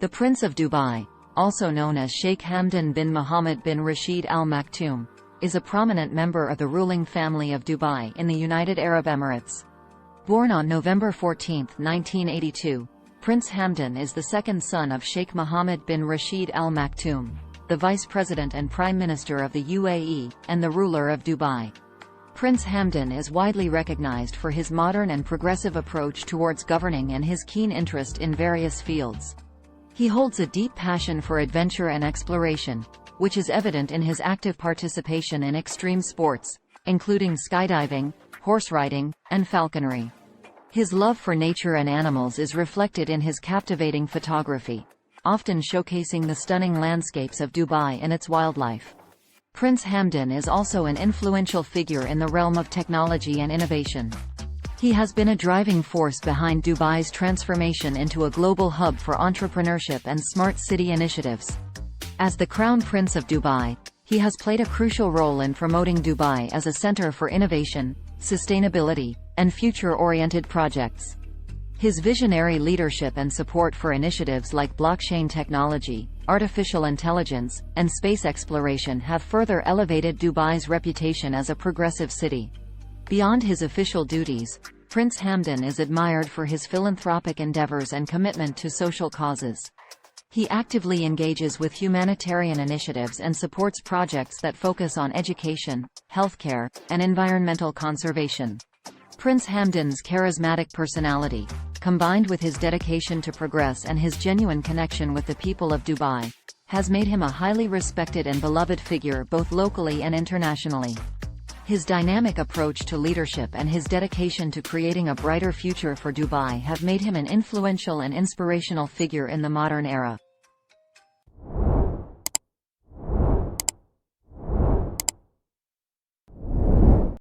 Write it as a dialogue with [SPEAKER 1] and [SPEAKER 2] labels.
[SPEAKER 1] The Prince of Dubai, also known as Sheikh Hamdan bin Mohammed bin Rashid Al Maktoum, is a prominent member of the ruling family of Dubai in the United Arab Emirates. Born on November 14, 1982, Prince Hamdan is the second son of Sheikh Mohammed bin Rashid Al Maktoum, the Vice President and Prime Minister of the UAE, and the ruler of Dubai. Prince Hamdan is widely recognized for his modern and progressive approach towards governing and his keen interest in various fields. He holds a deep passion for adventure and exploration, which is evident in his active participation in extreme sports, including skydiving, horse riding, and falconry. His love for nature and animals is reflected in his captivating photography, often showcasing the stunning landscapes of Dubai and its wildlife. Prince Hamdan is also an influential figure in the realm of technology and innovation. He has been a driving force behind Dubai's transformation into a global hub for entrepreneurship and smart city initiatives. As the Crown Prince of Dubai, he has played a crucial role in promoting Dubai as a center for innovation, sustainability, and future-oriented projects. His visionary leadership and support for initiatives like blockchain technology, artificial intelligence, and space exploration have further elevated Dubai's reputation as a progressive city. Beyond his official duties, Prince Hamdan is admired for his philanthropic endeavors and commitment to social causes. He actively engages with humanitarian initiatives and supports projects that focus on education, healthcare, and environmental conservation. Prince Hamdan's charismatic personality, combined with his dedication to progress and his genuine connection with the people of Dubai, has made him a highly respected and beloved figure both locally and internationally. His dynamic approach to leadership and his dedication to creating a brighter future for Dubai have made him an influential and inspirational figure in the modern era.